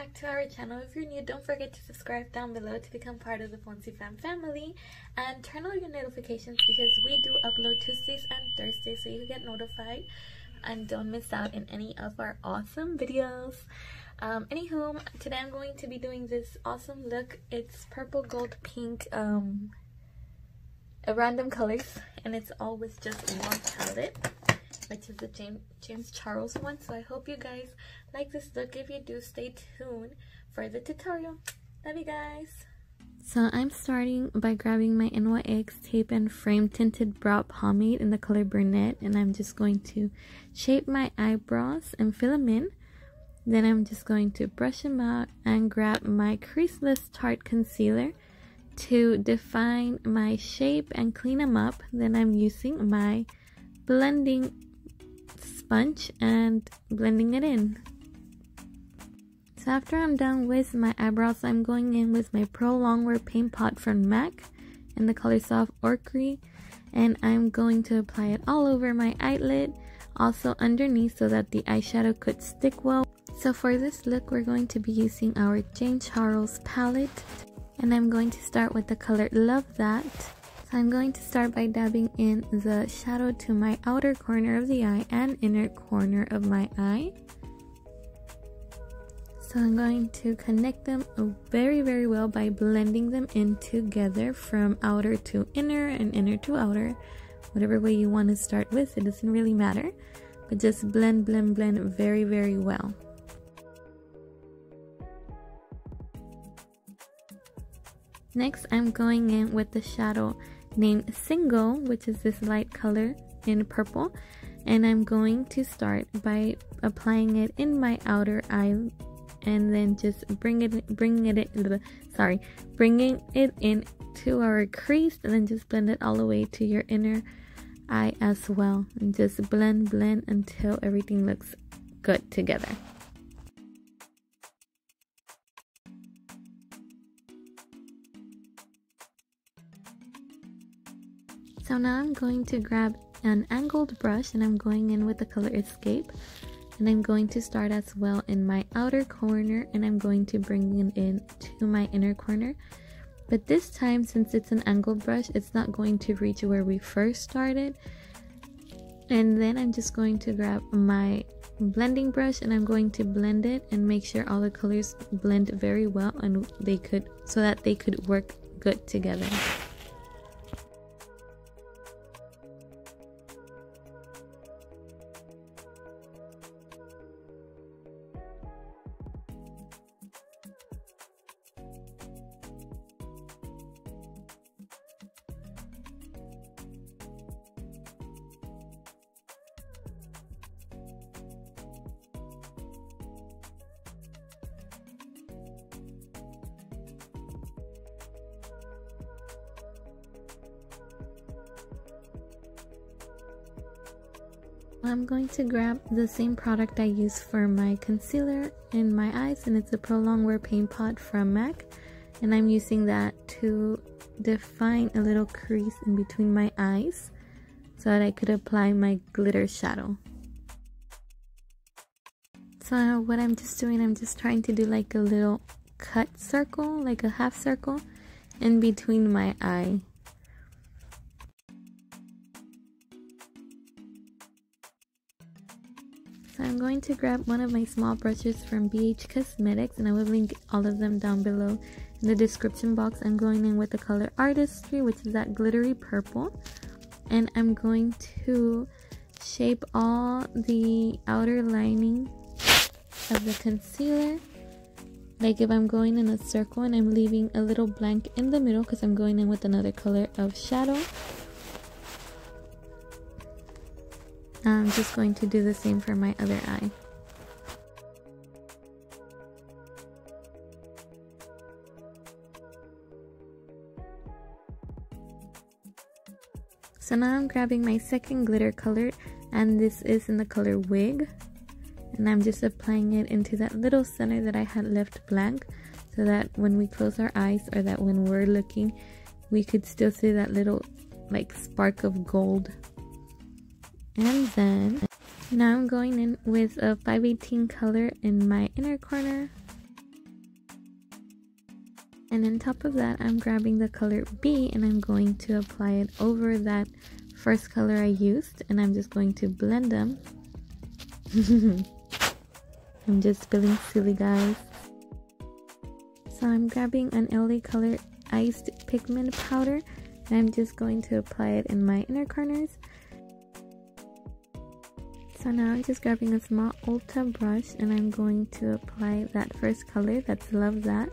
back to our channel. If you're new, don't forget to subscribe down below to become part of the FONSIFAM family, and turn on your notifications because we do upload Tuesdays and Thursdays so you get notified and don't miss out in any of our awesome videos. Anywho, today I'm going to be doing this awesome look. It's purple, gold, pink, random colors, and it's all with just one palette, which is the James Charles one. So I hope you guys like this look. If you do, stay tuned for the tutorial. Love you guys. So I'm starting by grabbing my NYX tape and frame tinted brow pomade in the color brunette, and I'm just going to shape my eyebrows and fill them in. Then I'm just going to brush them out and grab my creaseless Tarte concealer to define my shape and clean them up. Then I'm using my blending sponge and blending it in. So after I'm done with my eyebrows, I'm going in with my Pro Longwear Paint Pot from MAC in the color Soft Ochre, and I'm going to apply it all over my eyelid, also underneath, so that the eyeshadow could stick well. So for this look, we're going to be using our James Charles palette, and I'm going to start with the color Love That. So I'm going to start by dabbing in the shadow to my outer corner of the eye and inner corner of my eye. So I'm going to connect them very well by blending them in together from outer to inner and inner to outer. Whatever way you want to start with, it doesn't really matter. But just blend very well. Next, I'm going in with the shadow named Single, which is this light color in purple, and I'm going to start by applying it in my outer eye, and then just bringing it in to our crease, and then just blend it all the way to your inner eye as well, and just blend until everything looks good together. So now I'm going to grab an angled brush, and I'm going in with the color Escape, and I'm going to start as well in my outer corner, and I'm going to bring it in to my inner corner. But this time, since it's an angled brush, it's not going to reach where we first started. And then I'm just going to grab my blending brush, and I'm going to blend it and make sure all the colors blend very well, and so that they could work good together. I'm going to grab the same product I use for my concealer in my eyes, and it's a Pro Longwear Paint Pot from MAC, and I'm using that to define a little crease in between my eyes so that I could apply my glitter shadow. So what I'm just doing, I'm just trying to do like a little cut circle, like a half circle in between my eye. So I'm going to grab one of my small brushes from BH Cosmetics, and I will link all of them down below in the description box. I'm going in with the color Artistry, which is that glittery purple, and I'm going to shape all the outer lining of the concealer, like if I'm going in a circle and I'm leaving a little blank in the middle because I'm going in with another color of shadow. I'm just going to do the same for my other eye. So now I'm grabbing my second glitter color, and this is in the color Wig, and I'm just applying it into that little center that I had left blank, so that when we close our eyes, or that when we're looking, we could still see that little like spark of gold. And then now I'm going in with a 518 color in my inner corner, And on top of that, I'm grabbing the color B and I'm going to apply it over that first color I used, and I'm just going to blend them. I'm just feeling silly, guys. So I'm grabbing an LA Color Iced Pigment Powder and I'm just going to apply it in my inner corners. So now I'm just grabbing a small Ulta brush and I'm going to apply that first color, that's Love That,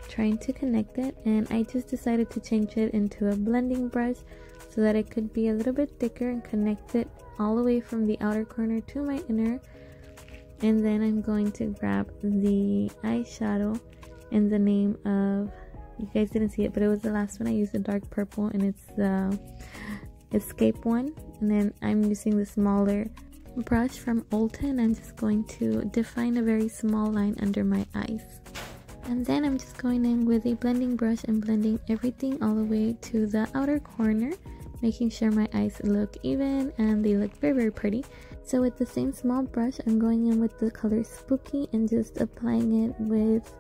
trying to connect it, and I just decided to change it into a blending brush so that it could be a little bit thicker and connect it all the way from the outer corner to my inner. And then I'm going to grab the eyeshadow in the name of, you guys didn't see it, but it was the last one I used, the dark purple, and it's the Escape one. And then I'm using the smaller brush from Ulta and I'm just going to define a very small line under my eyes. And then I'm just going in with a blending brush and blending everything all the way to the outer corner, making sure my eyes look even and they look very, very pretty. So with the same small brush, I'm going in with the color Spooky and just applying it with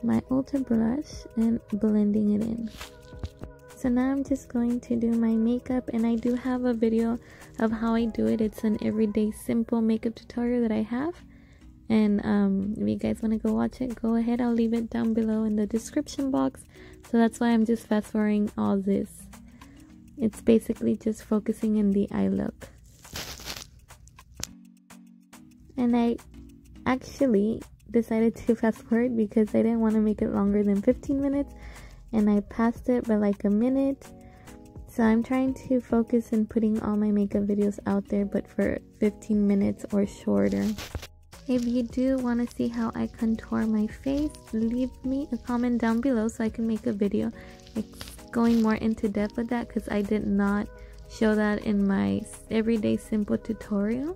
my Ulta brush and blending it in. So now I'm just going to do my makeup, and I do have a video of how I do it. It's an everyday simple makeup tutorial that I have, and if you guys want to go watch it, go ahead. I'll leave it down below in the description box. So that's why I'm just fast forwarding all this. It's basically just focusing in the eye look. And I actually decided to fast forward because I didn't want to make it longer than 15 minutes, and I passed it by like a minute. So I'm trying to focus in putting all my makeup videos out there, but for 15 minutes or shorter. If you do want to see how I contour my face, leave me a comment down below so I can make a video going more into depth with that, because I did not show that in my everyday simple tutorial.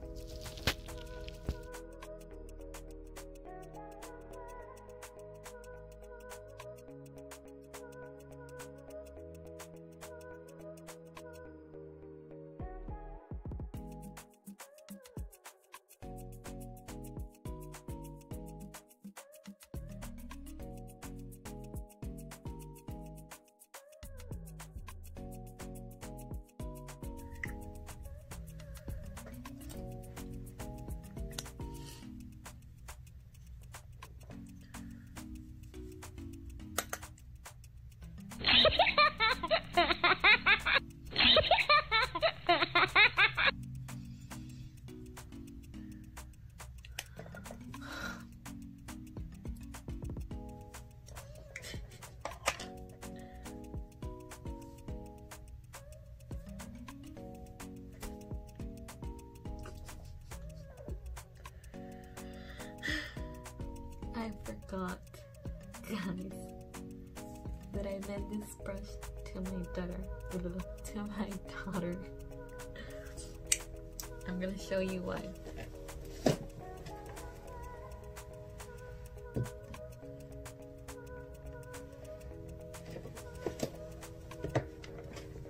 I forgot, guys, that I lent this brush to my daughter. I'm gonna show you why.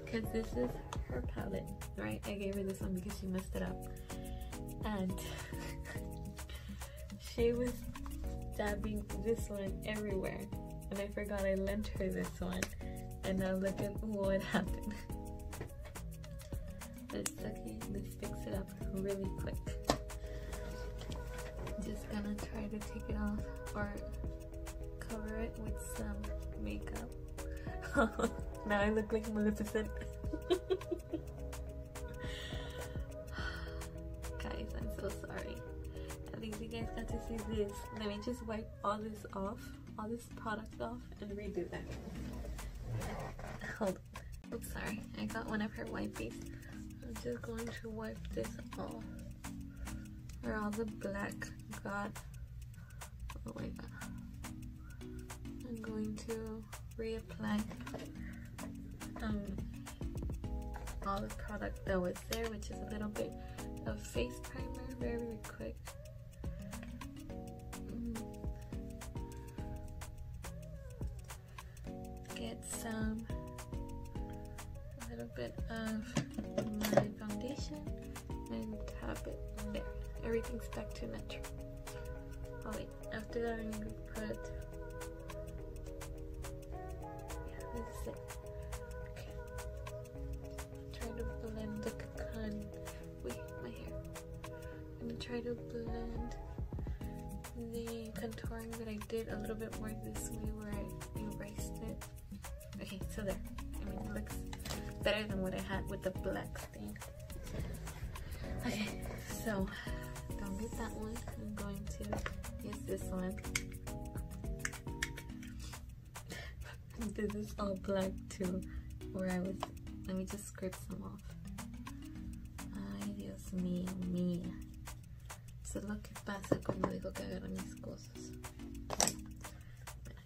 Because this is her palette, right? I gave her this one because she messed it up. And she was dabbing this one everywhere, and I forgot I lent her this one, and now look at what happened. But it's okay, let's fix it up really quick. Just gonna try to take it off or cover it with some makeup. Now I look like Maleficent. Guys, I'm so sorry. At least you guys got to see this. Let me just wipe all this off, all this product off, and redo that. Hold on. Oops, sorry. I got one of her wipes. I'm just going to wipe this off, where all the black got. Oh my god. I'm going to reapply all the product that was there, which is a little bit of face primer, very, very quick. Get a little bit of my foundation and tap it there. Everything's back to natural. Oh wait, after that I'm going to put it. Okay. Try to blend the my hair. I'm gonna try to blend the contouring that I did a little bit more this way where I erased it. Okay, so there. I mean, it looks better than what I had with the black stain. Okay, so don't get that one. I'm going to use this one. This is all black too, where I was. Let me just scrape some off. Ay, Dios mío. Eso es lo que pasa cuando digo que agarro mis cosas. Bueno,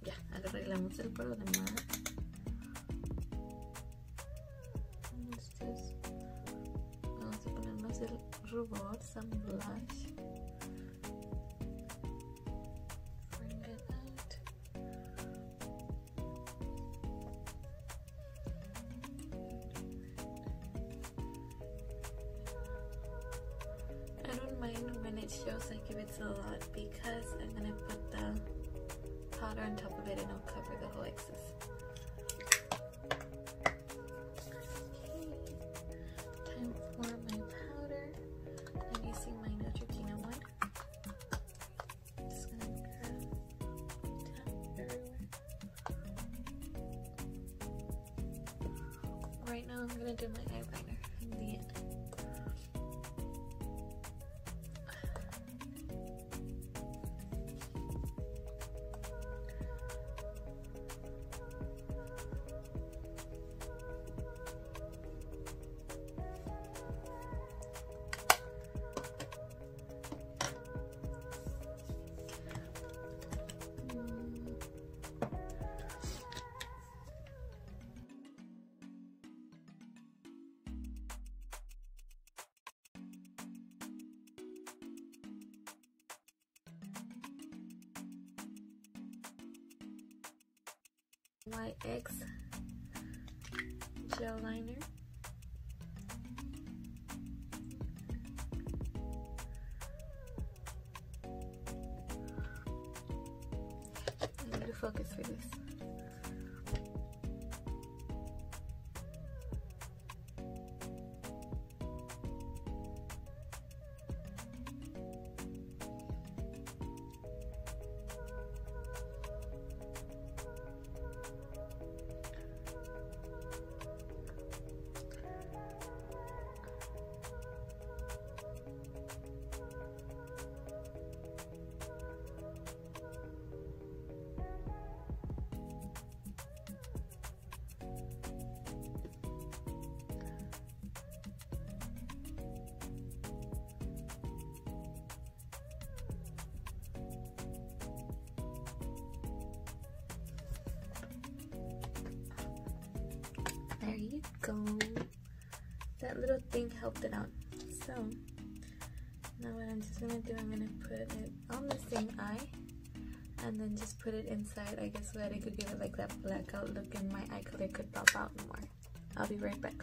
ya, arreglamos el problema. Vamos a ponernos el rubor, some blush. Bring it out. I don't mind when it shows like if it's a lot because I'm gonna put the powder on top of it and it'll cover the whole excess. Time for my powder. I'm using my Neutrogena one. Just gonna tap everywhere. Right now I'm gonna do my eyeliner in the end. My X gel liner. I need to focus for this. There you go. That little thing helped it out. So now what I'm just gonna do, I'm gonna put it on the same eye and then just put it inside, I guess, so that it could give it like that blackout look and my eye color could pop out more. I'll be right back.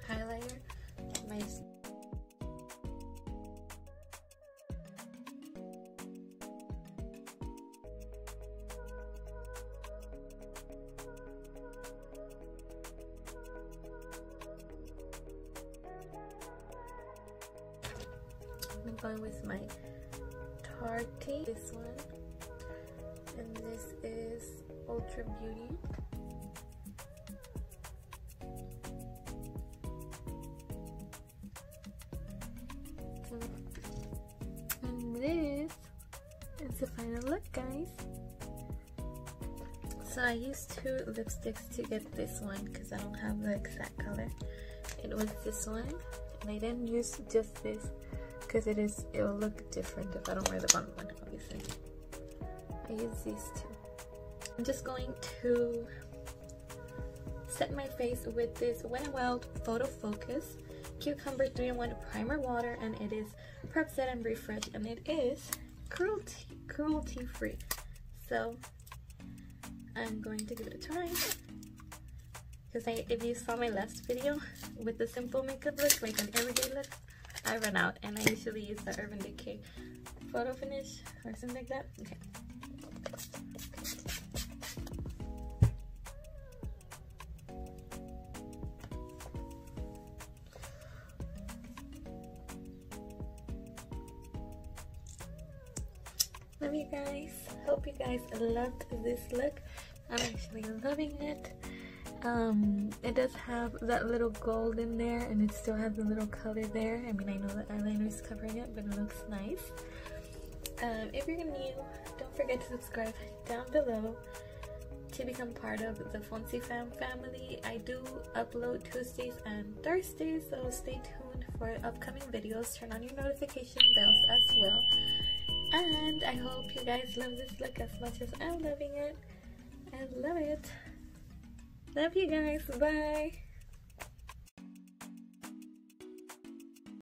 Highlighter, my I'm going with my Tarte, this one, and this is Ultra Beauty. And this is the final look, guys. So I used two lipsticks to get this one because I don't have the exact color. It was this one, and I didn't use just this because it will look different if I don't wear the bottom one, obviously. I use these two. I'm just going to set my face with this Wet n Wild Photo Focus Cucumber 3-in-1 Primer Water, and it is Prep, Set, and Refresh, and it is cruelty free. So I'm going to give it a try. Because if you saw my last video with the simple makeup look, like an everyday look, I run out and I usually use the Urban Decay photo finish or something like that. Okay. Love you guys. Hope you guys loved this look. I'm actually loving it. It does have that little gold in there, and it still has a little color there. I mean, I know the eyeliner is covering it, but it looks nice. If you're new, don't forget to subscribe down below to become part of the THEFONSIFAM family. I do upload Tuesdays and Thursdays, so stay tuned for upcoming videos. Turn on your notification bells as well. And I hope you guys love this look as much as I'm loving it. I love it. Love you guys. Bye.